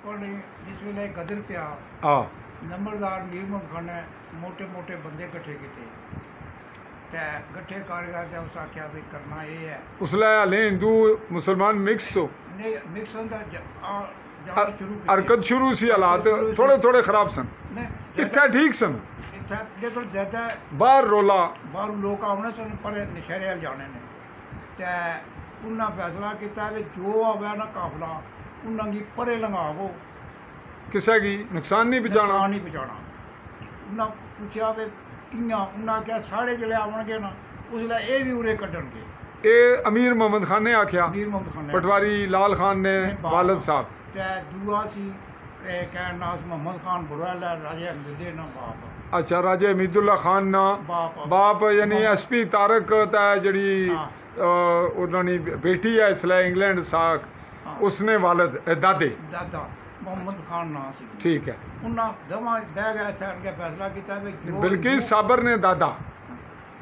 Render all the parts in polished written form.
कोई जिस वेले गदर पिया नंबरदार मीर मोहम्मद खान ने मोटे मोटे बंदे कट्ठे किए ते कट्ठे कर उस आख्या भी करना ये है। उसलै हले हिंदू मुसलमान मिक्स हो नहीं मिक्स होंदा हरकत शुरू सी हालात थोड़े थोड़े खराब सन इत्थे ठीक सन लेकिन ज्यादा बाहर रोला बाहर लोग आने सन पर नशहरे वाल जाने ने ते उन्हें फैसला किया भी जो आवे ना काफला उन्हें परे लंघावो किसी की नुकसान नहीं पहुँचाना नहीं पहुँचाना। उन्हें पूछा भी कियां उन्हें आख्या साढ़े जिले आवणगे ना उसलै ये भी उरे कड्डणगे। ये अमीर मोहम्मद खान ने आख्या पटवारी लाल खान ने वालिद साहब ते दूआ सी कहण नास मोहम्मद खान बुढ़वाल राजे अहमदुल्ला ना बाप। अच्छा राजे हमीदुल्ला खान ना बाप यानी SP तारक ता जड़ी उन्होंने बेटी है इसलिए इंग्लैंड साक उसने वालिद दादे दादा मोहम्मद खान ना सी ठीक है। उन्हें दवा बह गए थे उनके फैसला किया बिल्किस साबर ने दादा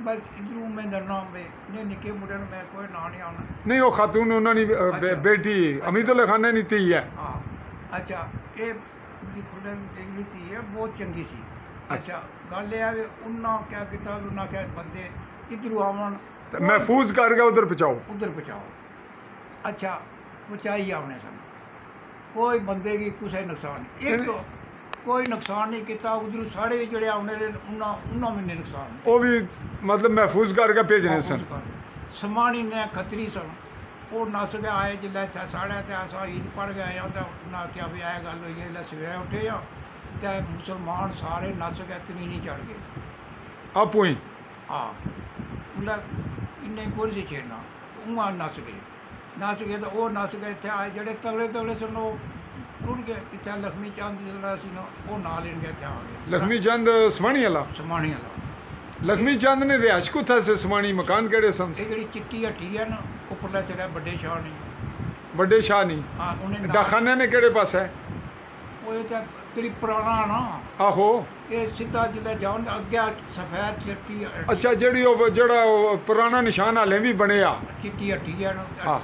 बस इधरों में डरना में नहीं निके मुंडे में कोई ना नहीं आना नहीं वो खातून उन्होंने बेटी हमीदुल्ला खान ने नीति है। हाँ अच्छा ये डिग्री थी है बहुत चंगी सी। अच्छा गल यह है उन्हें क्या किया उन्हें क्या बंदे इधरों आवन महफूज करके उधर पहुँचाओ। अच्छा पहुँचाई आने सन कोई बंदे की कुछ नुकसान एक कोई नुकसान नहीं किया उधर साढ़े भी जोड़े आने उन्होंने भी नुकसान वो भी मतलब महफूज करके भेजने सन। समानी ने खतरी सन वो नस गए आए जिले इतना साढ़े अस ईद पढ़ गए तो उन्हें आख्या भी यह गल हुई है सवेरे उठे तो मुसलमान सारे नस गए तनीनी चढ़ गए आपू ही। हाँ उन्हें इन्हें कोई सी छेड़ना उहाँ नस गए तो वो नस गए इतने आए जोड़े तगड़े तगड़े सन वो रुड़ गए इतना लक्ष्मी चंद जरा सी ना वो ना लेन गए आ गए। लक्ष्मी चंद समाणी वाला लक्ष्मी चंद ने रिहायश कुत्थे से समाणी मकान केड़े सन ये जी चिट्टी हट्टी है ना उपरला सिर बड़े शाह नहीं बड़े शाह नहीं हाँ उन्हें डाखाने ने केड़े पास है वो ये तो पुराना ना आहो ये सीधा जिले जाओ अगे सफेद चिट्टी अच्छा जड़ी जड़ा पुराना निशान हाले भी बने आ चिट्टी हट्टी है ना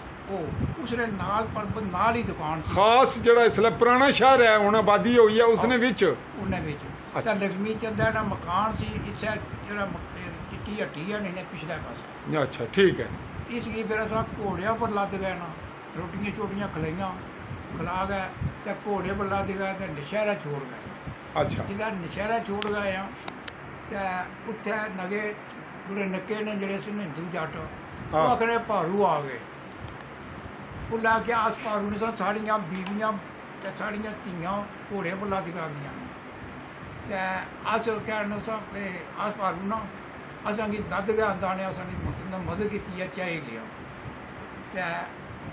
उसने नाल पर नाल ही दुकान खास जड़ा इसलिए पुराना शहर है हुण आबादी हुई है उसने विच उन्हें विच अच्छा लक्ष्मी चंद दा मकान सी इसे जड़ा चिट्टी हट्टी है ने पिछले पासे। अच्छा ठीक है। इसकी फिर अस घोड़िया पर लद गए ना रोटियां चोटियां खलाइयां खिला गए तो घोड़े पर लद गए तो नशहरा छोड़ गए। अच्छा जिला नशहरा छोड़ गए हैं तो उत्थे नगे जोड़े नक्के ने जोड़े सन हिंदू जट वो आखने भारू आ गए उन्हें आख्या अस भारू ने साड़ियाँ बीवियाँ तो साड़ियाँ धियाँ घोड़े पर लद के आंदियां ने तो अस कहने अस भारू ना असेंगी लद के आंदा ने असें मदद की है चाही लिया तो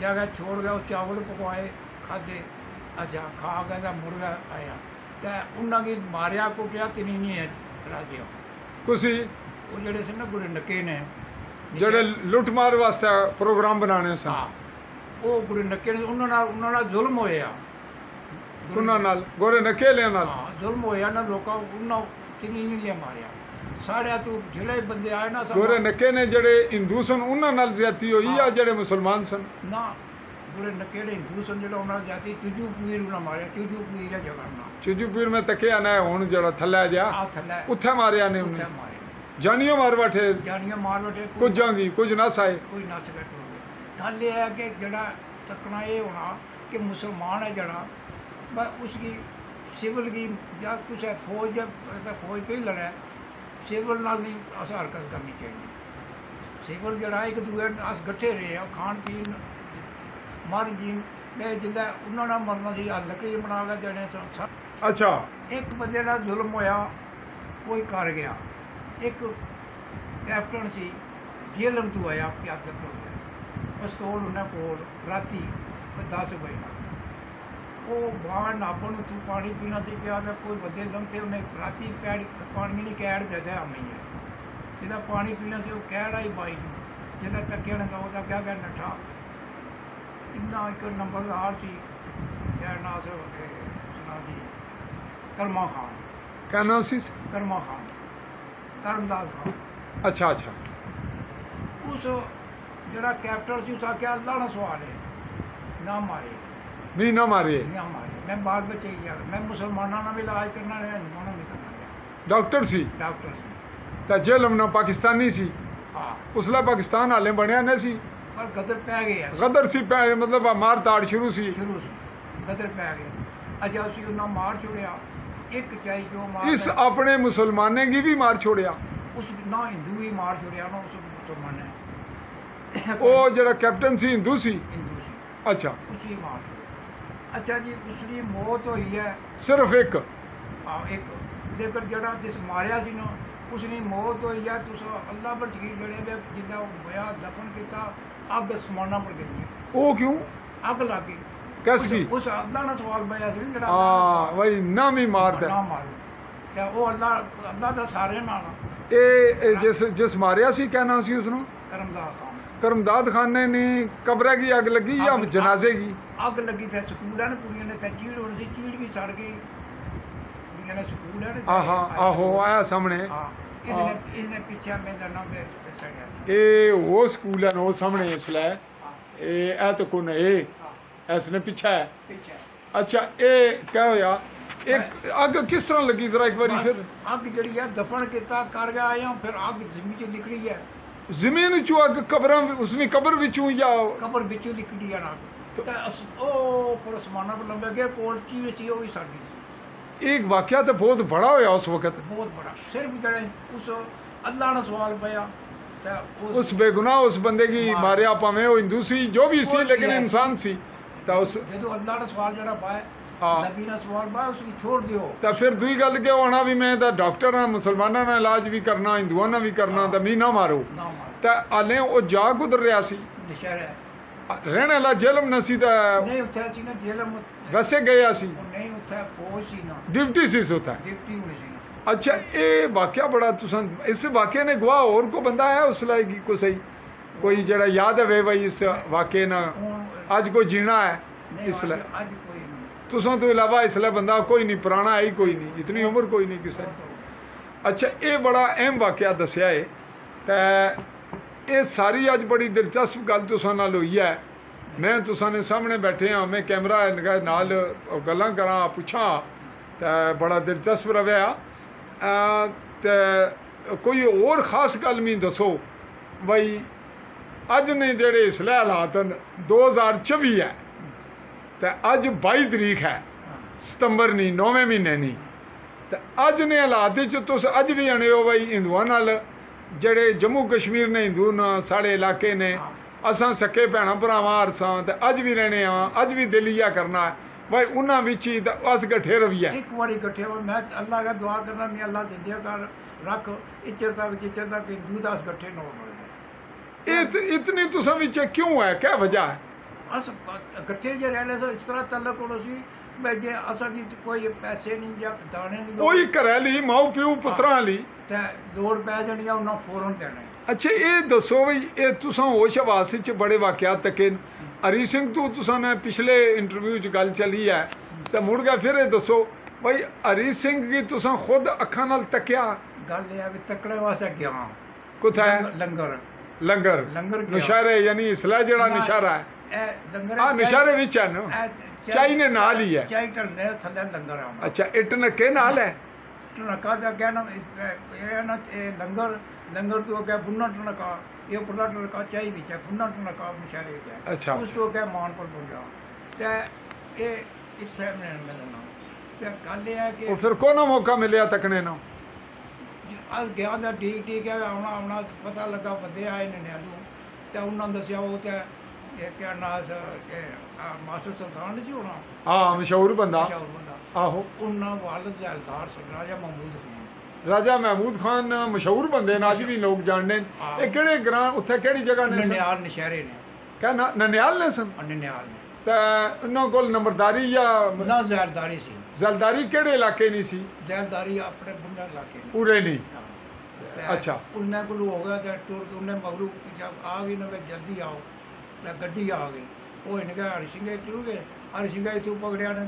जगह छोड़ गया चावल पकवाए खाधे। अच्छा खा गए तो मुड़ गया आया तो उन्होंने मारिया कुटिया तनीनी है राजे कुसी वो जोड़े सन गुड़े नक्के ने जोड़े लुट मार वास्ते प्रोग्राम बनाने सन। हाँ वो गुड़े नक्के ने उन्होंने जुल्म होया गोरे नक्के ले हाँ जुल्म होया ना लोगों उन्होंने तनीनी लिया मारिया साढ़े तो जिले बंदे आए ना गोरे नक्के ने जड़े हिंदू सन उन्होंने ज्यादती हुई या जड़े मुसलमान सन ना गुड़े नक्के हिंदू सन जो उन्होंने जाती चुजू पीर उन्हें मारिया चुजू पीर है जगह ना चुजू पीर में तके आना है हुण जड़ा थल्ले जा उत्थे मारिया ने उत्थे मारिया जानियो मार बैठे कुछ जांगी कुछ नस आए कोई नस बैठ हो गया। गल यह है कि जड़ा तकना ये होना कि मुसलमान है जड़ा बस उसकी सिविल की या कुछ है फौज फौज पे ही लड़ा सिविल नाल नहीं अस हरकत करनी चाहिए। सिविल जड़ा एक दूए अस गट्ठे रहे खान पीन मर जीन मैं जिले उन्होंने मरना सी लकड़ी बना के देने सन। अच्छा एक बंदे का जुल्म होया कोई कर गया एक कैप्टन सी जेलम तो आया प्यादर तो गया पिस्तौल उन्हें कोल राती 10 बजे ना वो बाहर नापन तू पानी पीना से पिया कोई बंदे लमते उन्हें राती पानी नहीं कैड ज्यादा नहीं है जिला पानी पीना से वो कैड आई बाई जिला तक होता क्या क्या नठा इन्ना एक नंबरदार सी क्या ना सुना जी कर्मा खान क्या नाम सी कर्मा खान धर्मदास खान। अच्छा अच्छा उस जरा कैप्टन सी उस आख्या अल्लाह ना सवाल है ना मारे ਵੀ ਨਾ ਮਾਰੇ ਨਹੀਂ ਮਾਰੇ। ਮੈਂ ਬਾਲ ਬੱਚੇ ਹੀ ਗਿਆ, ਮੈਂ ਮੁਸਲਮਾਨਾਂ ਨਾਲ ਵੀ ਇਲਾਜ ਕਰਨਾ ਰਿਹਾ, ਹਿੰਦੂਆਂ ਨਾਲ ਵੀ ਕਰਨਾ ਰਿਹਾ। ਡਾਕਟਰ ਸੀ ਡਾਕਟਰ ਸੀ। ਤਾਂ ਜ਼ੁਲਮ ਨਾ ਪਾਕਿਸਤਾਨੀ ਸੀ, ਹਾਂ, ਉਸਲਾ ਪਾਕਿਸਤਾਨ ਹਾਲੇ ਬਣਿਆ ਨਹੀਂ ਸੀ, ਪਰ ਗਦਰ ਪੈ ਗਏ ਆ ਗਦਰ ਸੀ ਮਤਲਬ ਮਾਰ ਤਾੜ ਸ਼ੁਰੂ ਸੀ। ਸ਼ੁਰੂ ਸੀ, ਗਦਰ ਪੈ ਗਏ। ਅੱਛਾ ਅਸੀਂ ਉਹਨਾਂ ਮਾਰ ਛੋੜਿਆ, ਇੱਕ ਚਾਈ ਜੋ ਮਾਰ ਇਸ ਆਪਣੇ ਮੁਸਲਮਾਨੇ ਕੀ ਵੀ ਮਾਰ ਛੋੜਿਆ, ਉਸ ਨਾ ਹਿੰਦੂ ਹੀ ਮਾਰ ਛੋੜਿਆ ਨਾ, ਉਸ ਮੁਸਲਮਾਨ ਨੇ ਉਹ ਜਿਹੜਾ ਕੈਪਟਨ ਸੀ ਹਿੰਦੂ ਸੀ। ਹਿੰਦੂ ਸੀ, ਅੱਛਾ, ਉਸੀ ਮਾਰ ਛੋੜਿਆ। ਅੱਛਾ ਜੀ, ਉਸਦੀ ਮੌਤ ਹੋਈ ਹੈ ਸਿਰਫ ਇੱਕ ਇੱਕ, ਜੇਕਰ ਜਿਹੜਾ ਜਿਸ ਮਾਰਿਆ ਸੀ ਨਾ ਉਸਦੀ ਮੌਤ ਹੋਈ ਹੈ, ਤੁਸੀਂ ਅੱਲਾ ਪਰ ਯਕੀਨ ਜਿਹੜੇ ਵੀ ਜਿੱਦਾਂ ਹੋਇਆ ਦਫਨ ਕੀਤਾ, ਅੱਗ ਸਮਾਨਾ ਪਰ ਗਈ ਹੈ। ਉਹ ਕਿਉਂ ਅੱਗ ਲੱਗ ਗਈ ਕਿਸ ਕੀ? ਉਸ ਅੱਲਾ ਨਾਲ ਸਵਾਲ ਪਿਆ ਸੀ ਜਿਹੜਾ ਹਾਂ ਵਈ ਨਾ ਵੀ ਮਾਰਦਾ ਨਾ ਮਾਰੋ, ਤੇ ਉਹ ਅੱਲਾ ਦਾ ਸਾਰਿਆਂ ਨਾਲ ਇਹ ਜਿਸ ਮਾਰਿਆ ਸੀ ਕਿਆ ਨਾਮ ਸੀ ਉਸਨੂੰ? ਕਰਮਦਾਰ ਖਾਨ। ਕਰਮਦਾਦ ਖਾਨ ਨੇ ਨਹੀਂ ਕਬਰਾਂ ਕੀ ਅੱਗ ਲੱਗੀ ਜਾਂ ਜਨਾਜ਼ੇ ਕੀ ਅੱਗ ਲੱਗੀ ਤੇ ਸਕੂਲਾਂ ਨੇ ਕੁੜੀਆਂ ਨੇ ਤੇ ਚੀੜ ਹੋਣੀ ਸੀ, ਚੀੜ ਵੀ ਸੜ ਗਈ, ਕੁੜੀਆਂ ਨੇ ਸਕੂਲ ਨੇ ਆਹੋ ਆਇਆ ਸਾਹਮਣੇ। ਹਾਂ, ਇਸਨੇ ਪਿੱਛੇ ਮੇਰਾ ਨਾਮ ਦੇ ਸੜਿਆ ਸੀ। ਇਹ ਉਹ ਸਕੂਲ ਹੈ ਉਹ ਸਾਹਮਣੇ ਇਸ ਲੈ ਇਹ ਤਾਂ ਕੋਨ ਇਹ ਇਸ ਨੇ ਪਿੱਛਾ ਹੈ। ਪਿੱਛੇ ਅੱਛਾ, ਇਹ ਕਿਆ ਹੋਇਆ? ਇੱਕ ਅੱਗ ਕਿਸ ਤਰ੍ਹਾਂ ਲੱਗੀ ਜ਼ਰਾ ਇੱਕ ਵਾਰੀ ਫਿਰ? ਅੱਗ ਜਿਹੜੀ ਹੈ ਦਫਨ ਕੀਤਾ ਕਰ ਗਿਆ ਆਇਆ, ਫਿਰ ਅੱਗ ਜ਼ਮੀਨ ਚ ਨਿਕਲੀ ਹੈ, ਜ਼ਮੀਨ ਵਿੱਚੋਂ ਅੱਗ ਕਬਰਾਂ ਉਸਨੇ ਕਬਰ ਵਿੱਚੋਂ ਜਾਂ ਕਬਰ ਵਿੱਚੋਂ ਨਿਕਲੀ ਹੈ ਨਾ, ਤੇ ਉਹ ਪਰ ਅਸਮਾਨਾਂ ਪਰ ਲੰਬੇ ਗਏ, ਕੋਲ ਚੀੜ ਸੀ ਉਹ ਵੀ ਸੜ ਗਈ ਸੀ। एक वाकया तो बहुत बड़ा होया उस वक्त, बहुत बड़ा। सिर्फ जड़े उस अल्लाह ने सवाल पाया उस बेगुनाह उस बंदे की मारिया भावें वो हिंदू सी जो भी सी लेकिन इंसान सी। तो उस जो अल्लाह ने सवाल जरा पाया, नबी ने सवाल पाया, उसकी छोड़ दियो। तो फिर दूई गल के होना भी मैं तो डॉक्टर हाँ, मुसलमाना ना इलाज भी करना, हिंदुआ ना भी करना, तो मी ना मारो। तो हाले वो जा कुदर रहा सी, रहने वाला जेलम न सी, नहीं उत्थे सी ना जेलम, वैसे गया सी, नहीं उत्थे फौज सी ना, डिप्टी सी होता है। डिप्टी होनी सी ना। अच्छा, ये वाकया बड़ा तुसन इस वाकये ने गवाह और को बंदा है उस लायक को सही कोई जरा याद है वे भाई इस वाकये ना आज कोई जीना है इसलिए आज कोई नहीं, तुसों तो इलावा इसलिए बंदा कोई नहीं, पुराना है ही कोई नहीं, इतनी उम्र कोई नहीं किसी। अच्छा, ये बड़ा अहम वाकया दसिया है, तो ये सारी अज बड़ी दिलचस्प गल तुसां नाल होई है। मैं तुसां ने सामने बैठे हाँ, मैं कैमरा नाल गल्लां करां पुछां, तो बड़ा दिलचस्प रहा। तो कोई और खास गल मी दसो बई अज ने जेड़े इसलै हालात न 2024 है, तो अज 22 तरीक है सितंबर नहीं 9वें महीने नहीं, तो अज ने हालात तुस अज भी आने हो बई हिंदुआं नाल जेड़े जम्मू कश्मीर ने हिंदू न साढ़े इलाके ने असां सके भैणां भरावां अरसां, तो अज भी रहने अज भी दिल इ'यै करना है भाई उन्हां विच ही अस कट्ठे रहिए। एक बारी कट्ठे हो, मैं अल्लाह का दुआ करना मैं अल्लाह जिंदे कर रख इच्चर तक जिच्चर तक हिंदू दास कट्ठे न हो। इतनी तुसां विच क्यों है, क्या वजह है? अस कट्ठे जे रहने तो इस तरह तल्लक होना सी मैं जे असां की कोई पैसे नहीं या दाने नहीं, कोई घरैली माऊ प्यो पुत्तरां ली ते लोड़ पै जानी उन्हां फौरन देना। अच्छा, ये दसो बई ये तुसां होश हवास च बड़े वाकयात तके हरी सिंह तो तुसां ने पिछले इंटरव्यू च गल चली है, तो मुड़ गया फिर ये दसो भाई हरी सिंह की तुसां खुद अखां नाल तकिया? गल ये भी तकड़े वास्ते गया कुत्थै लंगर लंगर लंगर नशारे यानी इसला जड़ा नशारा है ए लंगर हाँ नशारे विच है ना, चाई ने नाल ही है। चाई टलने थल्ले लंगर है। अच्छा, इट नके नाल है टनका दा क्या ना ये ना लंगर लंगर तो क्या बुन्ना टनका ये पुला टनका चाई विच है, बुन्ना टनका नशारे विच है। अच्छा, उसको क्या मान पर बन गया ते ये इत्थे मैं मिलना ते गल ये है कि वो फिर कोना मौका मिलया तकने ना आज गया था ठीक ठीक है आना आना पता लगा बंदे आए ननियालू ते उन्होंने दसिया वो ते ये क्या नास मास्टर सुल्तान जी होना, हाँ मशहूर बंदा आहो, उन्होंने वालिद जैलदार राजा महमूद खान। राजा महमूद खान मशहूर बंदे ने, अज भी लोग जानते हैं। ये केड़े ग्रां उत्थे केड़ी जगह ने? ननियाल नशहरे ने। क्या ना ननियाल ने सन? ननियाल ने। ते उन्हां कोल नंबरदारी या ना जैलदारी सी? जैलदारी केड़े इलाके नहीं सी? जैलदारी अपने बुंडा इलाके ने पूरे नहीं। अच्छा, उन्हें को हो गया तो टूर उन्हें मगरू जब आ गई ना जल्दी आओ, गड्डी आ गई वो इनके हरि सिंह टूर गए, हरि सिंह इतों पकड़िया ने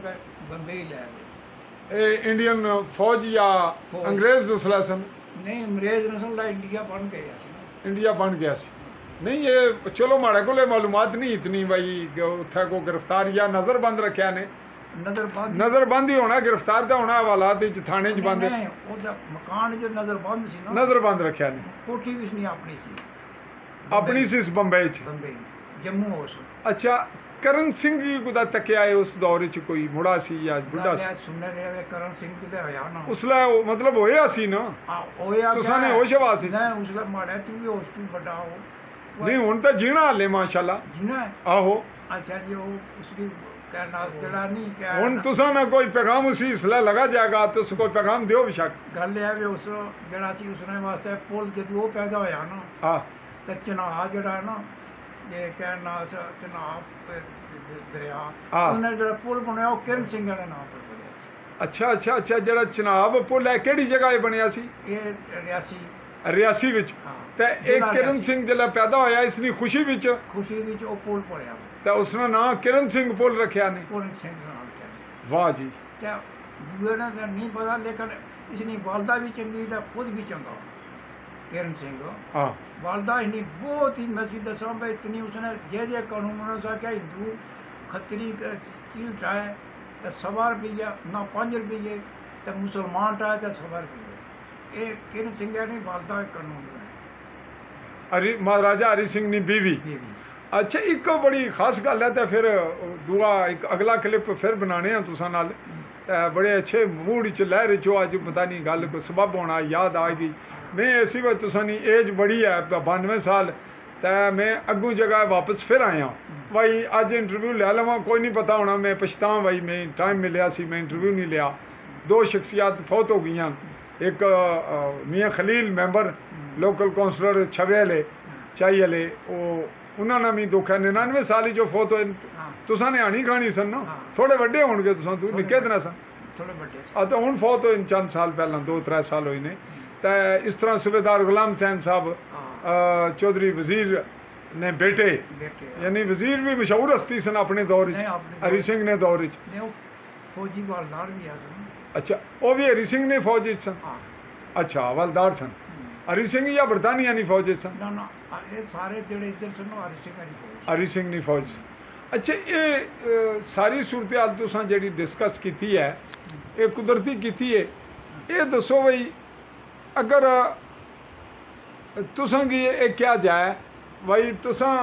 बंबे ही लै गए। इंडियन फौज या अंग्रेज उसला सन? नहीं अंग्रेज ने सुन ला इंडिया बन गया, इंडिया बन गया सी। नहीं ये चलो माड़े को मालूमात नहीं इतनी भाई उत्थे को गिरफ्तार या नजरबंद रखा ने नजरबंद नजरबंद ही होना गिरफ्तार तो होना हालात थाने च बंद ਉਹਦਾ ਮਕਾਨ ਜੋ ਨਜ਼ਰਬੰਦ ਸੀ ਨਾ नजरबंद रखा ने ਕੋਠੀ ਵੀ ਨਹੀਂ ਆਪਣੀ ਸੀ अपनी सी इस बंबई च ਬੰਬਈ ਜੰਮੂ ਉਸ अच्छा करण सिंह जी कुदा तक आए उस दौर च कोई मुड़ा सी या बुढ़ा सी ਸੁਣ ਰਿਹਾ ਵੇ ਕਰਨ ਸਿੰਘ ਕਿਤੇ ਹੋਇਆ ਨਾ उसलै मतलब होया सी ना ਆ ਹੋਇਆ तुसां ने होश हवास सी ਨਹੀਂ ਉਸਲਾ ਮਾੜਾ ਤੂੰ ਵੀ ਉਸ ਤੋਂ ਵੱਡਾ ਹੋ नहीं हुण तो जीना हाले माशाल्लाह ਜਿਨਾ आहो अच्छा जी वो उसकी कहना जड़ा नहीं क्या हुण तुसां ना कोई पैगाम उसी इसलै लगा जाएगा तुस कोई पैगाम दियो बेशक गल है वे उस जड़ा सी उसने वास्ते पुल जदों वो पैदा होया ना हाँ ते चनाब जड़ा ना ये कहना चनाब दरिया हाँ। उन्हें जड़ा पुल बनाया वो किरण सिंह के नाम पर बनया सी। अच्छा अच्छा अच्छा जड़ा चनाब पुल है केड़ी जगह बनिया सी ये रियासी रियासी विच हाँ। ते एक किरण सिंह जिला पैदा होया इसनी खुशी विच खुशी विच वो पुल पड़िया ते उसने नाम किरण सिंह पुल रखया ने किरण सिंह नाम क्या वाह जी ते दूए ने तो नहीं पता लेकिन इसनी वालदा भी चंगी ते खुद भी चंगा किरण सिंह हाँ वालदा इन्नी बहुत ही मैं दसा भाई इतनी उसने जे कानून उन्होंने क्या हिंदू खतरी चील टाए तो 100 रुपये ना 5 रुपये तो मुसलमान टाए तो 100 रुपये ये किरण सिंह नहीं वालदा कानून है हरी महाराजा हरी सिंह नी बीवी ये भी अच्छा एक बड़ी खास गल है तो फिर दूआ एक अगला क्लिप फिर बनाने हैं तुसां नाल बड़े अच्छे मूड च लहर चो अज पता नहीं गल को सबब होना याद आ गई मैं ऐसी बात तुसां नी एज बड़ी है 92 साल तो मैं अगू जगह वापस फिर आया भाई अज इंटरव्यू लै लवां कोई नहीं पता होना मैं पछतां भाई मैं टाइम मिलिया सी मैं इंटरव्यू नहीं लिया 2 शख्सियात फौत हो गई एक मियाँ खलील मैंबर लोकल काउंसलर छवे वाले चाई वाले उन्होंने भी दुख है 99 साल जो फौत होए तुसां ने आनी खानी सन ना थोड़े वड्डे होणगे तुसां तू निक्के दिन सन थोड़े बड़े तो हुण फौत होए चंद साल पहला 2-3 साल होए ने तो इस तरह सूबेदार गुलाम हुसैन साहब चौधरी वजीर ने बेटे बेटे यानी वजीर भी मशहूर हस्ती सन अपने दौर नहीं, च अपने हरी सिंह ने दौर च नहीं वो फौजी वालदार भी आ सन अच्छा वो भी हरी सिंह ने फौज च सन हाँ अच्छा हवलदार सन हरी सिंह या बरतानिया नहीं फौज च सन ना ये सारे जेड़े इधर सन हरी सिंह हरी फौज हरी सिंह नहीं फौज च। अच्छा ये सारी सूरत हाल तुसां जेह्ड़ी डिस्कस कीती है ये कुदरती कीती है ये दसो भाई अगर तुसां गी एह् क्या जाए भाई तुसां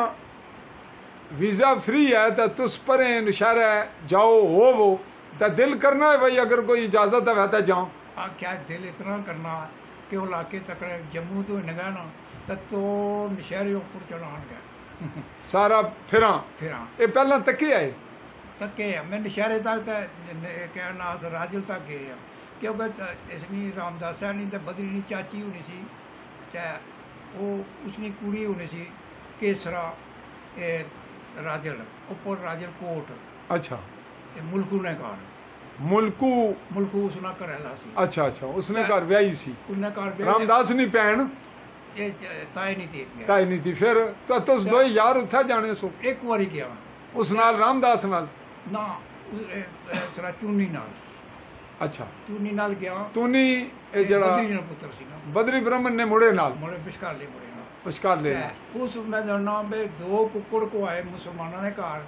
वीज़ा फ्री है तो तुस परें शहर जाओ होवो तो दिल करना है भाई अगर कोई इजाज़त है तो जाओ क्या दिल इतना करना कि वो इलाके तक जम्मू तो नगा ना तो नशहरे उपर चढ़ान गया सारा फिर फिर ये पहला तके आए तके मैं नशहरे तक कहना अस राजल तक गए हैं क्योंकि इसनी रामदास नहीं तो बदरी नहीं चाची होनी सी ते वो उसनी कुड़ी होनी सी केसरा राजल उपर राजल कोट अच्छा मुल्कू ने घर मुल्कू उसना घरेला सी अच्छा अच्छा उसने घर ब्याही सी उसने घर रामदास नहीं भैन ताए नहीं थी ताई नहीं थी फिर तो तुस दो यार उत्थे जाने सो एक बारी गया उस नाल रामदास नाल ना सरा चूनी नाल अच्छा चूनी नाल गया तूनी ये जड़ा बदरी ने पुत्र सी ना बदरी ब्राह्मण ने मुड़े नाल मोड़े बिस्काले मुड़े ना पछकार ले उस मैं दरना बे 2 कुक्कड़ को आए मुसलमानों ने घर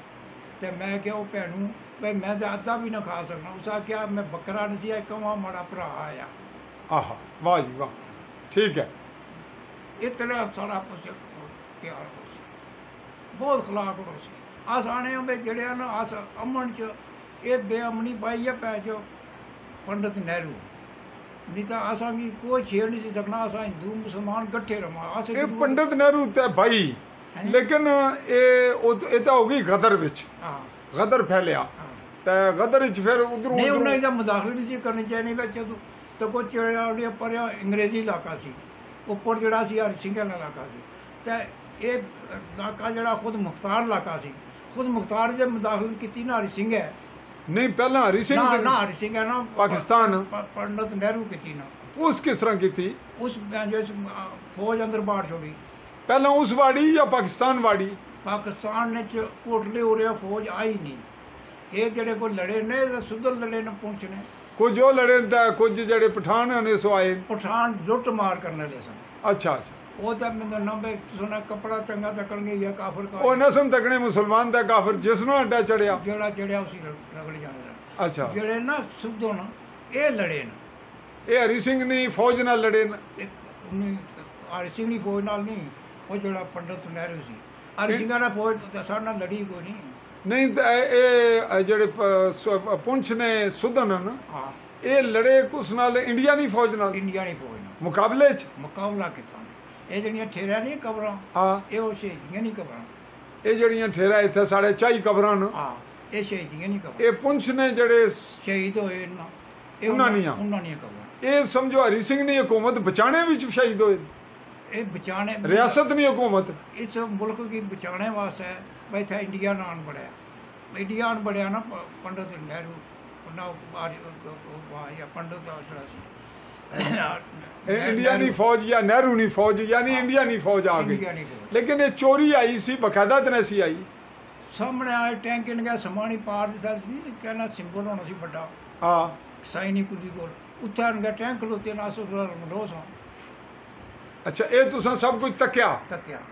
ते मैं क्या वो भैनू भाई मैं तो अद्धा भी ना खा सकना उसा क्या मैं बकरा नहीं सी कवा माड़ा भरा आया आहा वाह जी वाह ठीक है इतने सारा प्यार हो सी बहुत खलाक हो सी अस आने भाई जड़े ना अस अमन च ये बेअमनी पाई है पै जो पंडित नेहरू नहीं तो असा की कोई छेड़ नहीं सी सकना असा हिंदू मुसलमान कट्ठे रवा अस ये पंडित नेहरू ते भाई लेकिन ये तो हो गई गदर विच हाँ गदर फैलिया हाँ ते गदर च फिर उधरों नहीं उन्हें इधर मुदाखलत नहीं सी करनी चाहिए बच्चे तो कोई चढ़िया पर अंग्रेजी इलाका सी उपर जड़ा सी हरि सिंह वाला इलाका सी ते ये इलाका जड़ा खुद मुख्तार इलाका सी खुद मुख्तार जब मुदाखलत की ना हरि सिंह है नहीं पहला हरी सिंह ना ते- ना हरि सिंह है ना पाकिस्तान पंडित नेहरू की ना उस किस तरह की थी उस जो फौज अंदर बाढ़ छोड़ी पहला उस वाड़ी या पाकिस्तान वाड़ी पाकिस्तान ने कोटले हो रहा फौज आई नहीं ये जड़े को लड़े ने सुधर लड़े ने पुंछ ने कुछ जो लड़े ते कुछ जड़े पठान ने सो आए पठान लुट मार करने ले सन अच्छा अच्छा ਉਹ ਤਾਂ ਮੈਨੂੰ ਨਾ ਬਈ ਸੋਨਾ ਕਪੜਾ ਚੰਗਾ ਤੱਕਣਗੇ ਜਾਂ ਕਾਫਰ ਕਾ ਉਹ ਨਸਮ ਤੱਕਣੇ ਮੁਸਲਮਾਨ ਦਾ ਕਾਫਰ ਜਿਸ ਨੂੰ ਅੱਡਾ ਚੜਿਆ ਜਿਹੜਾ ਚੜਿਆ ਉਸੇ ਰਗੜ ਜਾਣਾ। ਅੱਛਾ ਜਿਹੜੇ ਨਾ ਸੁਧੋ ਨਾ ਇਹ ਲੜੇ ਨਾ, ਇਹ ਹਰੀ ਸਿੰਘ ਨੇ ਫੌਜ ਨਾਲ ਲੜੇ ਨੇ। ਹਰੀ ਸਿੰਘ ਦੀ ਫੌਜ ਨਾਲ ਨਹੀਂ, ਉਹ ਜਿਹੜਾ ਪੰਡਤ ਨਹਿਰੂ ਸੀ ਹਰੀ ਸਿੰਘਾਂ ਨਾਲ ਫੌਜ ਸਾਡੇ ਨਾਲ ਲੜੀ ਕੋਈ ਨਹੀਂ। ਨਹੀਂ ਤਾਂ ਇਹ ਜਿਹੜੇ ਪੁੰਛ ਨੇ ਸੁਧਨ ਹਨ ਹਾਂ ਇਹ ਲੜੇ ਕੁਸ ਨਾਲ ਇੰਡੀਆ ਦੀ ਫੌਜ ਨਾਲ ਇੰਡੀਆ ਦੀ ਫੌਜ ਨਾਲ ਮੁਕਾਬਲੇ 'ਚ ਮੁਕਾਬਲਾ ਕੀਤਾ। ਇਹ ਜਿਹੜੀਆਂ ਠੇਰਾਂ ਨਹੀਂ ਕਬਰਾਂ, ਹਾਂ ਇਹ ਉਹ ਸ਼ਹੀਦੀਆਂ ਨਹੀਂ ਕਬਰਾਂ। ਇਹ ਜਿਹੜੀਆਂ ਠੇਰਾ ਇੱਥੇ ਸਾਡੇ ਚਾਈ ਕਬਰਾਂ ਨੇ ਹਾਂ ਇਹ ਸ਼ਹੀਦੀਆਂ ਨਹੀਂ ਕਬਰਾਂ। ਇਹ ਪੁੰਛ ਨੇ ਜਿਹੜੇ ਸ਼ਹੀਦ ਹੋਏ ਨਾ ਇਹ ਉਹਨਾਂ ਦੀਆਂ ਕਬਰਾਂ। ਇਹ ਸਮਝੋ ਹਰੀ ਸਿੰਘ ਦੀ ਹਕੂਮਤ ਬਚਾਣੇ ਵਿੱਚ ਸ਼ਹੀਦ ਹੋਏ। ਇਹ ਬਚਾਣੇ ਰਿਆਸਤ ਨਹੀਂ ਹਕੂਮਤ ਇਸ ਮੁਲਕ की बचाने वास्ते भाई था इंडिया नान बढ़िया। इंडिया नान बढ़िया ना पंडित नेहरू ना या पंडित इंडिया नहीं फौज या नेहरू नहीं फौज यानी इंडिया नहीं फौज आ गई। लेकिन ये चोरी आई सी बकायदा तनैसी आई सामने आए टैंक इनका समानी पार दिता कहना सिंबल होना सी बड़ा। हाँ साइनी पुली को उत्थे इनका टैंक खलोते ना सो रोज। अच्छा ये तुसा सब कुछ तक्या तक्या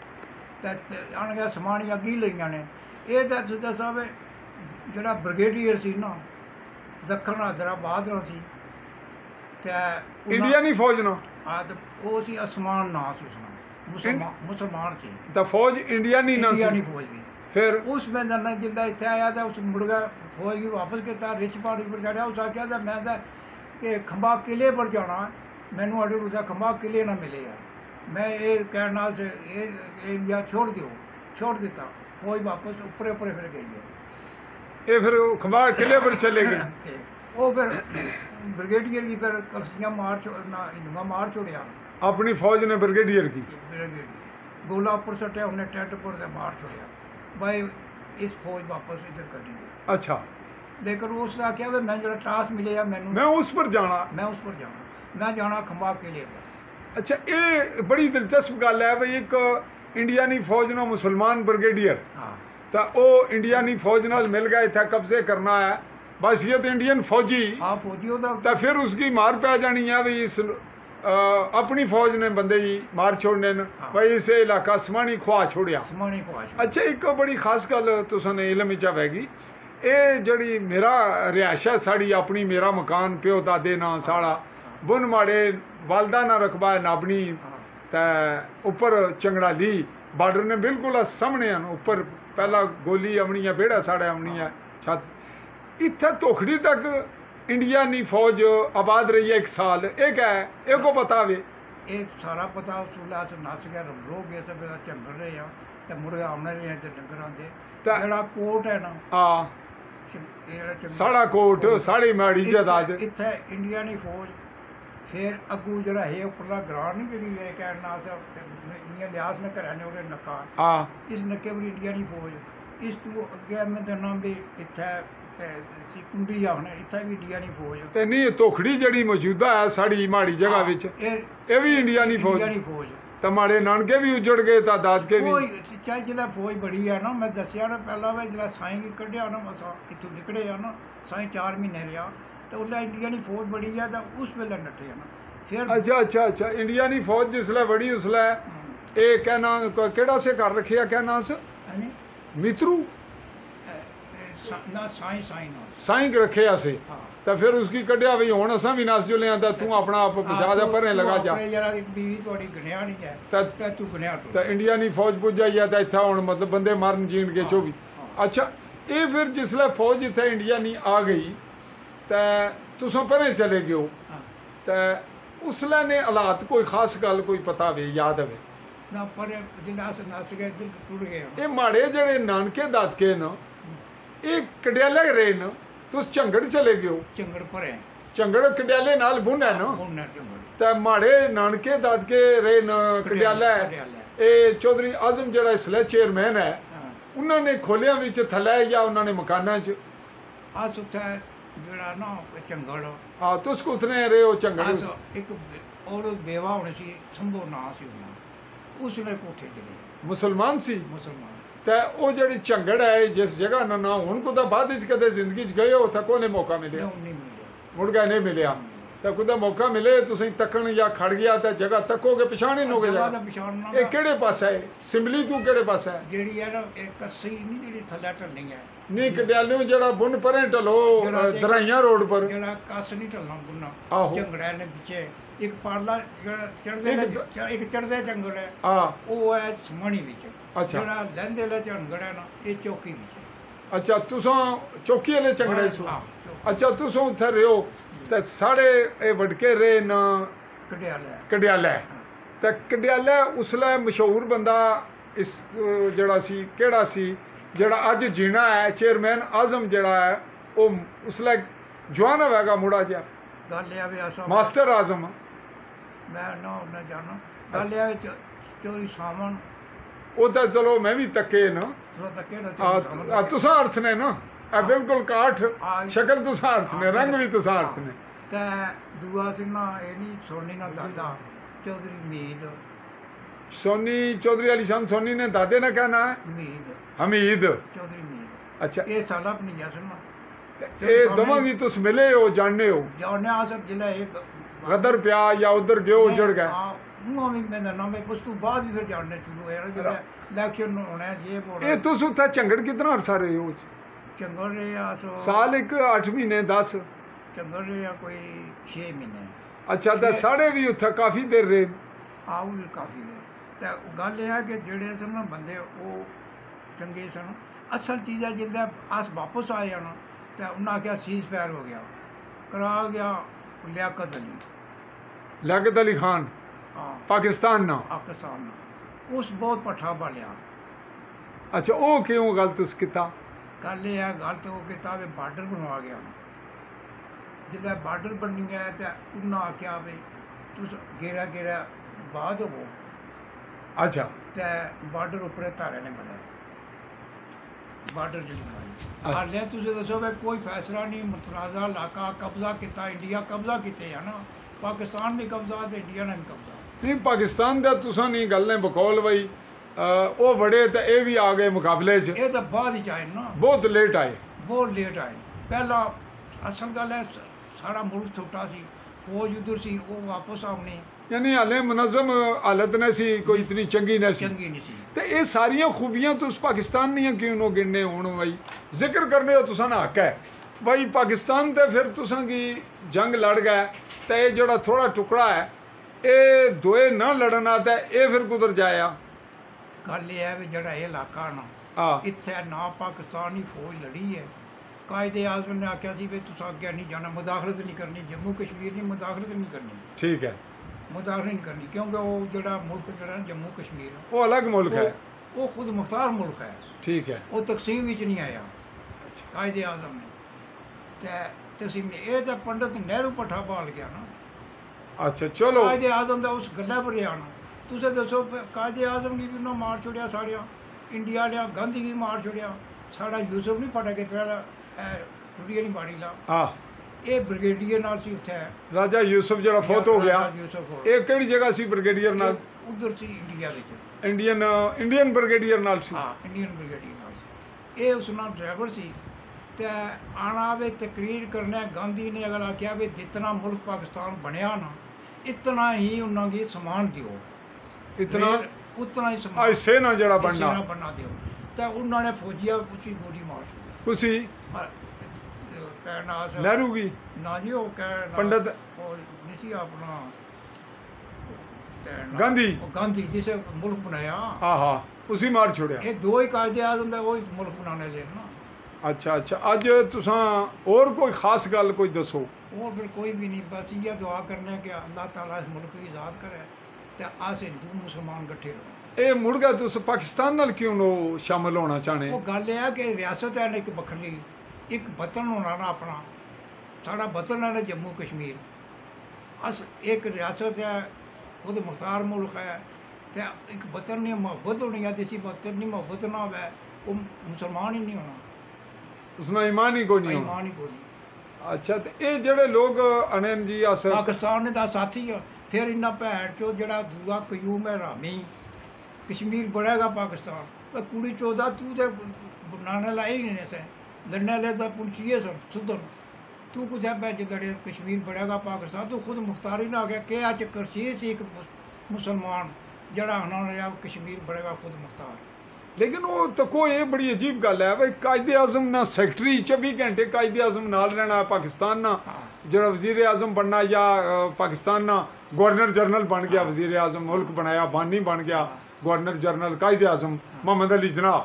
आन गया समान अगी लईਆਂ ਨੇ। ਇਹ ਤਾਂ ਸੁਦਾ ਸਾਹਿਬ ਜਿਹੜਾ ਬ੍ਰਿਗੇਡੀਅਰ ਸੀ ਨਾ ਦੱਖਣ ਹੈਦਰਾਬਾਦ ਦਾ ਸੀ ਤੇ इंडिया नहीं फौज ना ਉਹ ਸੀ ਅਸਮਾਨ ਨਾਂ ਸੀ ਉਸਦਾ ਮੁਸਲਮਾਨ ਸੀ ਤਾਂ ਫੌਜ ਇੰਡੀਆ ਨਹੀਂ ਨਾ ਇੰਡੀਆ ਸੀ ਨਹੀਂ ਫੌਜ ਦੀ। ਫਿਰ ਉਸ ਮੈਦਾਨ ਨਾਲ ਜਿੱਦਾਂ ਇੱਥੇ ਆਇਆ ਤਾਂ ਉਸ ਮੁਰਗਾ ਫੌਜ ਕੀ ਵਾਪਸ ਕੀਤਾ ਰਿਚ ਪਾਰਟੀ ਪਰ ਚੜਿਆ। ਉਸ ਆਖਿਆ ਤਾਂ ਮੈਂ ਤਾਂ ਕਿ ਖੰਬਾ ਕਿਲੇ ਪਰ ਜਾਣਾ ਮੈਨੂੰ ਆਰਡਰ ਉਸਾ ਖੰਬਾ ਕਿਲੇ ਨਾ ਮਿਲੇ ਯਾਰ। मैं ये कहना से ये एरिया छोड़ दियो, छोड़ देता फौज वापस ऊपर ऊपर फिर गई है। ये फिर खंबार किले पर चले गए। वो फिर ब्रिगेडियर की फिर कलसियाँ हिंदुआ मार छोड़िया अपनी फौज ने ब्रिगेडियर की गोला ऊपर सटिया उन्हें टेंट पर मार छोड़िया भाई इस फौज वापस इधर कटी गई। अच्छा लेकिन उसका क्या मैं जो टास मिले मैनू मैं उस पर जाना मैं जाना खंबा किले पर। अच्छा ये बड़ी दिलचस्प गल है भाई एक इंडिया नी फौज ना मुसलमान ब्रिगेडियर हाँ तो वो इंडिया नी फौज नाल मिल गए थे कब्जे करना है बस ये तो इंडियन फौजी हाँ फौजी तो फिर उसकी मार पै जानी है भाई इस अपनी फौज ने बंदे ही मार छोड़ने ने हाँ। भाई इस इलाका समानी खुआ छोड़िया। अच्छा एक बड़ी खास गल तुसां इलम च हैगी ये जड़ी मेरा रिहायश है साड़ी अपनी मेरा मकान प्यो दादे ना साड़ा बुन माड़े वालदा ना रकबा है नाबनी ते ऊपर चंगड़ाली बार्डर ने बिल्कुल सामने ऊपर पहला गोली अमनी है बेड़ा साढ़े अमनी है छत इत्थे धोखड़ी तक इंडिया नी फौज आबाद रही है 1 साल। एक है एक को पता वे एक सारा पता उसूला से नस गया लोग गए सब झंगड़ रहे हैं ते मुड़े आने रहे हैं ते डंगर आंदे जेड़ा कोट है ना हाँ साड़ा कोट साड़ी माड़ी जायदाद इत्थे इंडिया नी फौज फिर अगू जरा है उपरला ग्रां नहीं जी है कहना इन्हें लिहाज ने घर ने उन्हें नक्का हाँ इस नक्के पर इंडिया नी फौज इस तो अगे मैं देना भी इत्थे कुंडी आखने इत्थे भी इंडिया नी फौज ते नहीं धोखड़ी जड़ी मौजूदा है साड़ी माड़ी जगह विच ये भी इंडिया नी फौज तो माड़े नानके भी उजड़ गए तो दादके भी चाहे जिला फौज बड़ी है ना मैं दसिया ना पहला वे जिला साईं की कढ़िया ना असा इत्थों निकले ना साईं 4 महीने रहा तो उसलै इंडिया नी फौज बड़ी है तो उस वेले नट्ठे ना फिर अच्छा इंडिया नी फौज जिसलै बड़ी उसलै ये कहना केड़ा से कर रखे क्या नाम से मित्रू ना साईं साईं रखे असे तो फिर उसकी कढ़िया भी हुण असां भी नस जुले तो तू अपना आप पिछा जा परे लगा जा बीवी थोड़ी गणिया नहीं है तू गणिया तो इंडिया नी फौज पुज जाई है तो इत्थे हुण मतलब बंदे मरन जीण के 24। अच्छा ये फिर जिसलै फौज इत्थे इंडिया नी आ गई तो तुसां परे चले गए तो उसलै ने हालात कोई खास गल कोई पता वे याद हवे ना पर जिलास नस गए दिल टुट गए ये माड़े जेड़े नानके दादके न ये कड़ियाले रहे न तुस झंगड़ चले गए झंगड़ पर झंगड़ कड़ियाले नाल बुन है न तो माड़े नानके दादके रहे न कड़ियाला ये चौधरी आजम जेड़ा इसलै चेयरमैन है उन्होंने खोलिया विच थलै या उन्होंने मकाना च अस उत्थे जेड़ा ना झंगड़ हाँ तुस कुथने रहे हो झंगड़ एक और बेवा होनी सी संभो ना सी उसने कोठे चले मुसलमान सी मुसलमान तो वो जी झंगड़ है जिस जगह ना हूँ को बाद कदे जिंदगी गए हो कोने मौका मिले मुड़ गए नहीं मिले ਤਾਂ ਕੁਦਾ ਮੌਕਾ ਮਿਲੇ ਤੁਸੀਂ ਤੱਕਣ ਜਾਂ ਖੜ ਗਿਆ ਤਾਂ ਜਗ੍ਹਾ ਤੱਕੋਗੇ ਪਛਾਣੇ ਨੋਗੇ ਜਗ੍ਹਾ ਜਾ ਦਾ ਪਛਾਣਨਾ ਇਹ ਕਿਹੜੇ ਪਾਸੇ ਹੈ ਸਿੰਬਲੀ ਤੂੰ ਕਿਹੜੇ ਪਾਸੇ ਹੈ ਜਿਹੜੀ ਹੈ ਨਾ ਇਹ ਕੱਸੀ ਨਹੀਂ ਜਿਹੜੀ ਥੱਲੇ ਢਲਣੀ ਹੈ ਨਹੀਂ ਕਡਿਆਲਿਓ ਜਿਹੜਾ ਬੁੰਨ ਪਰੇ ਢਲੋ ਦਰਾਈਆਂ ਰੋਡ ਪਰ ਜਿਹੜਾ ਕੱਸ ਨਹੀਂ ਢਲਣਾ ਗੁੰਨਾ ਆਹੋ। ਝੰਗੜਿਆਂ ਦੇ ਪਿੱਛੇ ਇੱਕ ਪਾਰਲਾ ਜਿਹੜਾ ਇੱਕ ਚੜਦੇ ਝੰਗੜ ਹੈ ਆ ਉਹ ਹੈ ਸਮਣੀ ਵਿੱਚ ਅੱਛਾ। ਜਿਹੜਾ ਲਹਿੰਦੇ ਲੈ ਝੰਗੜ ਹੈ ਨਾ ਇਹ ਚੌਕੀ ਵਿੱਚ ਅੱਛਾ ਤੁਸੀਂ ਚੌਕੀ ਵਾਲੇ ਝੰਗੜੇ ਸੋ ਹਾਂ, ਅੱਛਾ ਤੁਸੀਂ ਉੱਥੇ ਰਿਓ ਤੇ ਸਾਡੇ ਇਹ ਵਡਕੇ ਰੇ ਨਾ ਕਢਿਆਲਾ ਕਡਿਆਲਾ ਤੇ ਕਡਿਆਲਾ ਉਸਲੇ ਮਸ਼ਹੂਰ ਬੰਦਾ ਇਸ ਜਿਹੜਾ ਸੀ ਕਿਹੜਾ ਸੀ ਜਿਹੜਾ ਅੱਜ ਜੀਣਾ ਹੈ ਚੇਅਰਮੈਨ ਆਜ਼ਮ ਜਿਹੜਾ ਹੈ ਉਹ ਉਸਲੇ ਜਵਾਨ ਹੋਵੇਗਾ ਮੁੰਡਾ ਜਿਹਾ ਗੱਲ ਇਹ ਆ ਵੀ ਆਸਾ ਮਾਸਟਰ ਆਜ਼ਮ ਮੈਂ ਨਾ ਜਾਣਾ ਗੱਲ ਇਹ ਆ ਵਿੱਚ ਚੋਰੀ ਸਾਮਣ ਉਹ ਤਾਂ ਚਲੋ ਮੈਂ ਵੀ ਤੱਕੇ ਨਾ ਥੋੜਾ ਤੱਕੇ ਨਾ ਆ ਤੁਸੀਂ ਅਰਥ ਨੇ ਨਾ ਇਹ ਬਿਲਕੁਲ ਕਾਠ ਸ਼ਕਲ ਤੁਸੀਂ ਅਰਥ ਨੇ ਰੰਗ ਵੀ ਤੁਸੀਂ ਅਰਥ ਨੇ ਤੇ ਦੂਆ ਸੀ ਨਾ ਇਹ ਨਹੀਂ ਸੋਨੀ ਨਾ ਦਾਦਾ ਚੌਧਰੀ ਮੀਦ ਸੋਨੀ ਚੌਧਰੀ ਅਲੀ ਸ਼ਾਨ ਸੋਨੀ ਨੇ ਦਾਦੇ ਨੇ ਕਹਿਣਾ ਹੈ ਮੀਦ ਹਮੀਦ ਚੌਧਰੀ ਮੀਦ ਅੱਛਾ ਇਹ ਸਾਲਾ ਨਹੀਂ ਜਾ ਸੁਣਨਾ ਇਹ ਦੋਵਾਂ ਦੀ ਤੁਸੀਂ ਮਿਲੇ ਹੋ ਜਾਣਦੇ ਹੋ ਜਾਣੇ ਆ ਸਭ ਜ਼ਿਲ੍ਹਾ ਇਹ ਗਦਰ ਪਿਆ ਜਾਂ ਉਧਰ ਗਿਓ ਉਜੜ ਗਏ ਉਹ ਵੀ ਮੈਂ ਨਾ ਮੈਂ ਉਸ ਤੋਂ ਬਾਅਦ ਵੀ ਫਿਰ ਜਾਣਨੇ ਸ਼ੁਰੂ ਹੋਇਆ ਜਿਹੜਾ ਇਲੈਕਸ਼ਨ ਹੋਣਾ ਇਹ ਬੋਲ ਇਹ ਤੁਸੀਂ ਉੱਥੇ ਝੰਗੜ ਕਿਤਨਾ ਅਰਸਾ ਰਹੇ ਹੋ ਚੰਗੜ ਰਹੇ ਆ ਸੋ ਸਾਲ ਇੱਕ 8 ਮਹੀਨੇ 10 ਚੰਗੜ ਰਹੇ ਆ ਕੋਈ 6 ਮਹੀਨੇ ਅੱਛਾ ਤਾਂ ਸਾਡੇ ਵੀ ਉੱਥੇ ਕਾਫੀ ਦੇਰ ਰਹੇ ਆਉ ਵੀ ਕਾਫੀ ਨੇ ਤੇ ਗੱਲ ਇਹ ਹੈ ਕਿ ਜਿਹੜੇ ਸਨ ਨਾ ਬੰਦੇ ਉਹ ਚੰਗੇ ਸਨ ਅਸਲ ਚੀਜ਼ ਹੈ ਜਿੱਦਾਂ ਆਸ ਵਾਪਸ ਆ ਜਾਣਾ ਤੇ ਉਹਨਾਂ ਆਖਿਆ ਸੀਜ਼ ਫਾਇਰ ਹੋ ਗਿਆ ਕਰਾ ਗਿਆ ਲਿਆਕਤ ਅਲੀ ਲਿਆਕਤ ਅਲੀ ਖਾਨ ਹਾਂ ਪਾਕਿਸਤਾਨ ਨਾ ਪਾਕਿਸਤਾਨ ਨਾਲ ਉਸ ਬਹੁਤ ਪੱਠਾ ਬਾਲਿਆ ਅੱਛਾ ਉਹ ਕਿਉਂ ਗਲਤ ਉਸ ਕੀਤਾ ਗੱਲ ਇਹ ਹੈ ਗੱਲ ਤਾਂ ਉਹ ਕਿਤਾਬ ਬਾਰਡਰ ਬਣਵਾ ਗਿਆ ਜਿੱਦਾਂ ਬਾਰਡਰ ਬਣੀ ਗਿਆ ਤੇ ਉਹਨਾਂ ਆਖਿਆ ਵੀ ਤੁਸੀਂ ਗੇਰਾ ਬਾਅਦ ਹੋ ਅੱਛਾ ਤੇ ਬਾਰਡਰ ਉੱਪਰ ਧਾਰੇ ਨੇ ਬਣਾਇਆ ਬਾਰਡਰ ਜਿਹੜੀ ਬਣਾਈ ਹਾਲੇ ਤੁਸੀਂ ਦੱਸੋ ਵੀ ਕੋਈ ਫੈਸਲਾ ਨਹੀਂ ਮੁਤਨਾਜ਼ਾ ਇਲਾਕਾ ਕਬਜ਼ਾ ਕੀਤਾ ਇੰਡੀਆ ਕਬਜ਼ਾ ਕੀਤੇ ਆ ਨਾ ਪਾਕਿਸਤਾਨ ਵੀ ਕਬਜ਼ਾ ਤੇ ਇੰਡੀਆ ਨੇ ਵੀ ਕਬਜ਼ਾ ਨਹੀਂ ਪਾਕਿਸਤਾਨ ਦਾ ਤੁਸੀਂ ਨਹੀਂ ਗੱਲ ਨੇ ਬਕੌਲ ਬਈ ਉਹ ਬੜੇ ਤੇ ਇਹ ਵੀ ਆ ਗਏ ਮੁਕਾਬਲੇ 'ਚ ਇਹ ਤਾਂ ਬਾਅਦ ਹੀ ਆਏ ਨਾ ਬਹੁਤ ਲੇਟ ਆਏ ਬਹੁਤ ਲੇਟ ਆਏ ਪਹਿਲਾਂ ਅਸਲ ਗੱਲ ਹੈ ਸਾਡਾ ਮੁਲਕ ਛੋਟਾ ਸੀ ਫੌਜ ਉਧਰ ਸੀ ਉਹ ਵਾਪਸ ਆਉਣੀ यानी हाले मुनज़म हालत ने सी कोई इतनी चंगी न सी चंगी नहीं सी तो ये सारिया खूबियां तो उस पाकिस्तान नहीं क्यों नो गिनने होने भाई जिक्र करने हो तुसा ना हक है भाई पाकिस्तान ते फिर तुसा की जंग लड़ गए तो ये जोड़ा थोड़ा टुकड़ा है ये दोए ना लड़ना तो ये फिर कुधर जाया गल ये है भी जड़ा ये इलाका ना हाँ इत्थे ना पाकिस्तानी फौज लड़ी है कायदे आज़म ने आख्या सी भी तुसा अगे नहीं जाना मुदाखलत नहीं करनी जम्मू कश्मीर नहीं मुदाखलत नहीं करनी ठीक है मुदाखलत नहीं करनी क्योंकि वो जड़ा मुल्क जड़ा जम्मू कश्मीर वो अलग मुल्क है वो खुद मुख्तार मुल्क है ठीक है वो तकसीम विच नहीं आया कायदे आज़म ने ते तकसीम ने ये तो पंडित नेहरू पट्ठा पाल गया ना अच्छा चलो कायदे आज़म का उस गल्ला पर आना तुसें दसो कायदे आज़म की भी उन्होंने मार छोड़िया साड़िया इंडिया लिया गांधी की मार छोड़िया साड़ा यूसुफ नहीं फटा के तेरा टुटिया नहीं बाड़ी ला हाँ ये ब्रिगेडियर नाल सी उत्थे राजा यूसुफ जड़ा फोत हो गया यूसुफ ये केड़ी जगह सी ब्रिगेडियर नाल उधर सी इंडिया विच इंडियन ब्रिगेडियर नाल सी हाँ इंडियन ब्रिगेडियर नाल सी ये उस नाल ड्राइवर सी ते आना वे तकरीर करने गांधी ने अगर आख्या भी जितना मुल्क पाकिस्तान बनया ना इतना ही उन्होंने समान दियो इतना उतना ही आज सेना जड़ा बनना बनना दियो तो उन्होंने फौजिया उसी गोली मार दी उसी कहना नेहरू की ना जी वो कहना पंडित नहीं अपना गांधी गांधी जिसे मुल्क बनाया हाँ हाँ उसी मार छोड़िया ये दो ही कायदे आज़म दा वो मुल्क बनाने ले ना अच्छा अच्छा अज तुसा और कोई खास गल कोई दसो और फिर कोई भी नहीं बस ये दुआ करने कि अल्लाह ताला इस मुल्क की आज़ाद करे ते अस हिंदू मुसलमान इकट्ठे रहो ये मुड़ गया तुस पाकिस्तान नाल क्यों नो शामिल होना चाहने वो गल है कि रियासत है एक बखरी एक वतन होना ना अपना साड़ा वतन है ना जम्मू कश्मीर अस एक रियासत है खुद मुख्तार मुल्क है तो एक वतन नहीं मोहब्बत होनी है जिसी वतन नहीं मोहब्बत ना हो वो मुसलमान ही नहीं होना उसमें ईमान ही कोई नहीं होना ईमान ही कोई नहीं अच्छा तो ये जड़े लोग अनन जी अस पाकिस्तान ने दा साथी है फिर इन्ना भैन चो जड़ा दूआ कयूम है रामी कश्मीर बढ़ेगा पाकिस्तान पर कुड़ी चौदह तू तो बनाने लाई नहीं से लड़ने ले तो पुंछिए सर सुधर तू कुछ जड़े कश्मीर बढ़ेगा पाकिस्तान तो खुद मुख्तारी ना आ गया कि अच करशीर से एक मुसलमान जड़ा उन्होंने कश्मीर बढ़ेगा खुद मुख्तार। लेकिन वो तो कोई ये बड़ी अजीब गल है भाई कायदे आजम ना सैकटरी 24 घंटे कायदे आजम नाल रहना पाकिस्तान ना जरा वजीर आजम बनना या पाकिस्तान ना गवर्नर जनरल बन गया वजीर आजम मुल्क बनाया बानी बन गया गवर्नर जनरल कायदे आजम मोहम्मद अली जनाब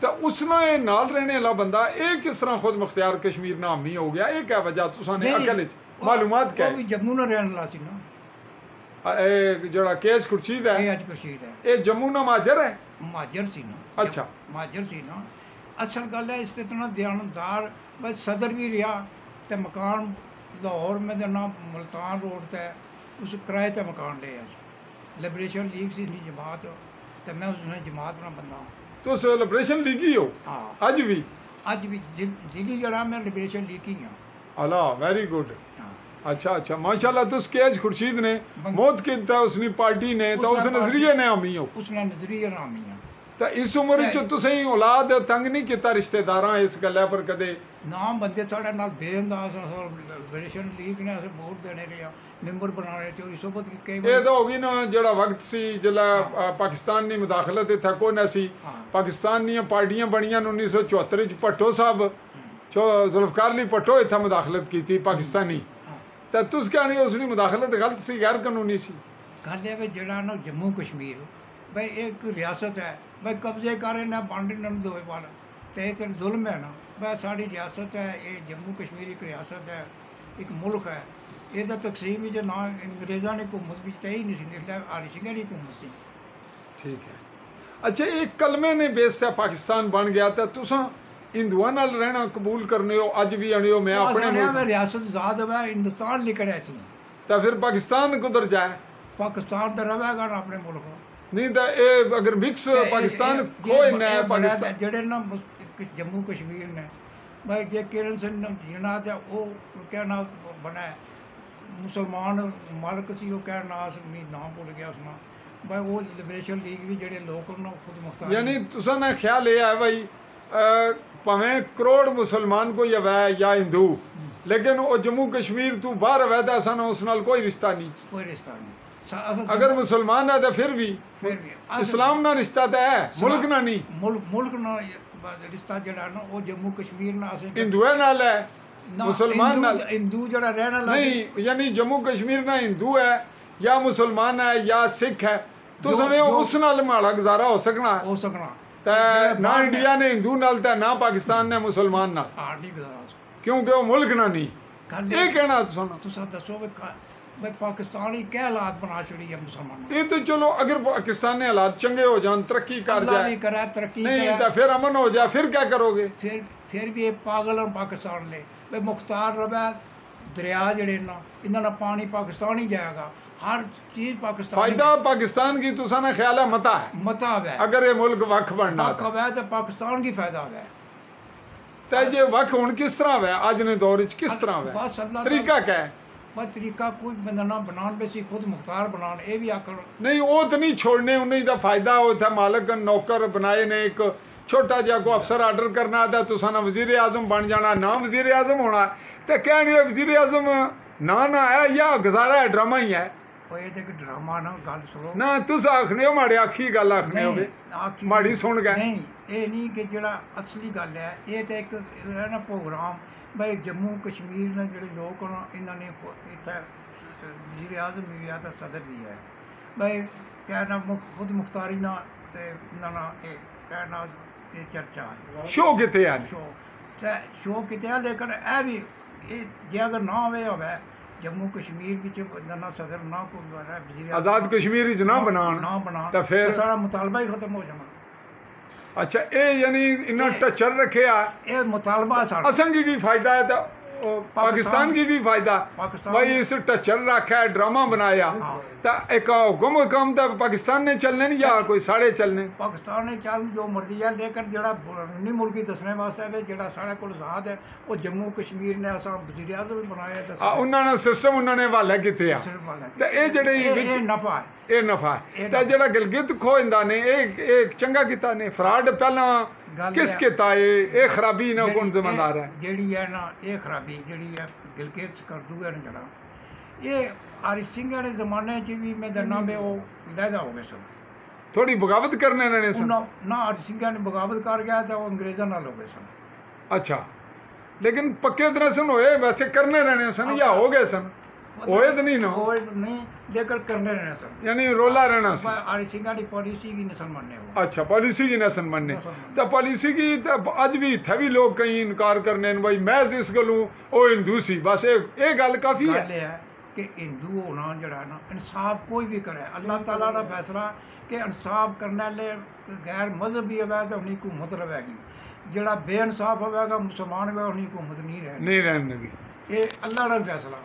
तो उसने नाल रहने वाला बंदा ये किस तरह खुद मुख्तियार कश्मीर ना हामी हो गया ये क्या वजह तुसाने अकल मालूमात क्या है जम्मू ना रहने वाला सी ना जड़ा केएच खुर्शीद है ये जम्मू ना माजर है माजर सी ना अच्छा माजर सी ना असल गल है इससे इतना ध्यानदार बस सदर भी रहा तो मकान लाहौर में ना मुल्तान रोड ते उस किराए ते मकान लिया लिबरेशन लीग सी जमात तो मैं उसने जमात ना बंदा तो उस लिबरेशन लीग ही हो हाँ अज भी जिली जड़ा मैं लिबरेशन लीग ही हाँ अल्लाह वेरी गुड अच्छा अच्छा माशाल्लाह तो केएच खुर्शीद ने मौत की उसने पार्टी ने तो उस नजरिए ने हामी हो उसने नजरिए ना हामी तो इस उम्र च तुसें औलाद तंग नहीं किया रिश्तेदारां इस गल्ला पर कदे नाम बंदे साढ़े नाल बेअंदाज लिबरेशन लीग ने अस वोट देने लिया मैंबर बनाने चोरी सोबत की कई ये तो होगी ना जड़ा वक्त सी जिला पाकिस्तान नी मुदाखलत इत्थे कोई ना सी पाकिस्तान दी पार्टियां बनियां 1974 च भट्टो साहब जुल्फकार अली भट्टो इत्थे मुदाखलत की थी पाकिस्तानी तो तुस क्या नहीं उसकी मुदाखलत गलत सी गैर कानूनी सी गल है जड़ा ना जम्मू कश्मीर भाई एक रियासत है भाई कब्जे करे ना बांड दो वाल तो ये जुल्म है ना भाई साड़ी रियासत है ये जम्मू कश्मीर एक रियासत है एक मुल्क है ये तकसीम ही जो ना अंग्रेज़ों ने हुकूमत भी तय ही नहीं सी हरी सिंह की हुकूमत थी। ठीक है अच्छा एक कलमे ने बेस है पाकिस्तान बन गया तो तुसा हिंदुआ नाल रहना कबूल करने हो अज भी आने हो मैं अपने रियासत आजाद है हिंदुस्तान लिखा है तू तो फिर पाकिस्तान कुधर जाए पाकिस्तान तो रहेगा ना अपने मुल्क नहीं तो ये अगर मिक्स पाकिस्तान कोई ना पाकिस्तान जड़े ना जम्मू कश्मीर ने भाई जे किरण सिंह जिना था वो क्या ना बना मुसलमान मालक सी वो क्या नाम भूल गया उसना भाई वो लिबरेशन लीग भी जड़े लोग खुद मुख्तार यानी तुसा ना ख्याल ये है भाई भावें करोड़ मुसलमान कोई हवै या हिंदू लेकिन वो जम्मू कश्मीर तू बाहर हवै तो असा उस नाल कोई रिश्ता नहीं अगर मुसलमान है तो फिर भी इस्लाम ना रिश्ता तो है मुल्क ना नहीं मुल्क ना रिश्ता जड़ा ना वो जम्मू कश्मीर ना हिंदुए नाल है मुसलमान नाल हिंदू जड़ा रहना नहीं यानी जम्मू कश्मीर ना हिंदू है या मुसलमान है या सिख है तो समय उस नाल माड़ा गुजारा हो सकना ना इंडिया ने हिंदू नाल ते ना पाकिस्तान ने मुसलमान नाल क्योंकि वो मुल्क ना नहीं ये कहना तुसा दसो भाई पाकिस्तान ही क्या हालात बना छड़ी है मुसलमान ये तो चलो अगर पाकिस्तान ने हालात चंगे हो जान तरक्की कर जाए तरक्की नहीं तो फिर अमन हो जाए फिर क्या करोगे फिर भी एक पागल पाकिस्तान ले भाई मुख्तार रवै दरिया जड़े ना इन्होंने पानी पाकिस्तान ही जाएगा हर चीज पाकिस्तान फायदा पाकिस्तान की तुसा ना ख्याल है मता है अगर ये मुल्क वक्फ बनना है तो पाकिस्तान की फायदा है तो जे वक्फ हुन किस तरह है आज ने दौर किस तरह है तरीका क्या है बस तरीका कोई बंदा ना बनान बेसी खुद मुख्तार बनान ये भी आकर नहीं वो तो नहीं छोड़ने उन्हें दा फायदा होता मालक नौकर बनाए ने एक छोटा जहा को अफसर आर्डर करना था तुसा ना वजीर आजम बन जाना ना वजीर आजम होना तो क्या नहीं वजीर आजम ना है या गुजारा है ड्रामा ही है ड्रामा ना गल सुनो ना तुस आखने हो माड़ी आखी गल आखने हो माड़ी सुन गए नहीं ये नहीं कि जड़ा असली गल है ये तो एक है ना प्रोग्राम भाई जम्मू कश्मीर ने जोड़े लोग इन्होंने इतना वजीर आजम भी है तो सदर भी है भाई क्या ना खुद मुख्तारी ना क्या ना ये चर्चा है शो कितने है शो कितने है लेकिन यह भी जे अगर ना हो जम्मू कश्मीर ना सदर ना कोई आज़ाद कश्मीर ना बना तो फिर सारा मुतालबा ही खत्म हो जाना अच्छा ये यानी इन्ना टचर रखे ये मुतालबा असंग की फायदा है तो पाकिस्तान की भी फायदा भाई इस टचर रखा है ड्रामा बनाया तो एक हुक्म काम तो पाकिस्तान ने चलने या कोई साढ़े चलने पाकिस्तान ने चल जो मर्जी है लेकिन जड़ा नहीं मुल्की दसने वास्ते जड़ा साढ़े को आजाद है वो जम्मू कश्मीर ने असा वजीर आजम भी बनाया उन्होंने सिस्टम उन्होंने हवाले किए तो ये जड़े नफा ये नफा है तो जड़ा गिलगित खोइंदा ने एक चंगा किता ने फ्रॉड पहला किस किता ये खराबी ना कौन जिम्मेदार है जेड़ी है ना ये खराबी जेड़ी है ਗਿਲਕੇਤ ਸਕਰਦੂ ਨੇ ਜਿਹੜਾ ਇਹ ਹਰੀ ਸਿੰਘਾਂ ਦੇ ਜ਼ਮਾਨੇ 'ਚ ਵੀ ਮੈਂ ਦੰਨਾ ਮੇ ਉਹ ਲੈਦਾ ਹੋ ਗਏ ਸਨ ਥੋੜੀ ਬਗਾਵਤ ਕਰਨੇ ਨੇ ਸਨ ਨਾ ਹਰੀ ਸਿੰਘਾਂ ਨੇ ਬਗਾਵਤ ਕਰ ਗਿਆ ਤਾਂ ਉਹ ਅੰਗਰੇਜ਼ਾਂ ਨਾਲ ਹੋ ਗਏ ਸਨ ਅੱਛਾ ਲੇਕਿਨ ਪੱਕੇ ਤਰ੍ਹਾਂ ਸਨ ਹੋਏ ਵੈਸੇ ਕਰਨੇ ਰਹਿਣੇ ਸਨ ਜਾਂ ਹੋ ਗਏ ਸਨ ਹੋਏ ਤਾਂ ਨਹੀਂ ਨਾ ਹੋਏ ਤਾਂ ਨਹੀਂ ਲੇਕਿਨ ਕਰਨੇ ਰਹਿਣੇ ਸਨ ਯਾਨੀ ਰੋਲਾ ਰਹਿਣਾ ਸੀ ਹਰੀ ਸਿੰਘਾਂ ਦੀ ਪਾਲਿਸੀ ਕੀ ਨਸਲ ਮੰਨੇ ਹੋ अच्छा पॉलिसी की नसन मनने तो पॉलिसी की तो अज भी इत्थे भी लोग कई इनकार करने न भाई महज इस गलों ओ हिंदू सी बस ये गल काफ़ी है ਗੱਲ ਇਹ ਹੈ ਕਿ ਹਿੰਦੂ ਹੋਣਾ ਜਿਹੜਾ ਨਾ ਇਨਸਾਫ ਕੋਈ ਵੀ ਕਰੇ ਅੱਲਾਹ ਤਾਲਾ ਦਾ ਫੈਸਲਾ ਕਿ ਇਨਸਾਫ ਕਰਨ ਵਾਲੇ ਗੈਰ ਮਜ਼ਹਬੀ ਹੋਵੇ ਤਾਂ ਉਹਨੀ ਹਕੂਮਤ ਰਹੇਗੀ ਜਿਹੜਾ ਬੇਇਨਸਾਫ ਹੋਵੇਗਾ ਮੁਸਲਮਾਨ ਹੋਵੇਗਾ ਉਹਨੀ ਹਕੂਮਤ ਨਹੀਂ ਰਹੇਗੀ नहीं रहने की ਇਹ ਅੱਲਾਹ ਦਾ ਫੈਸਲਾ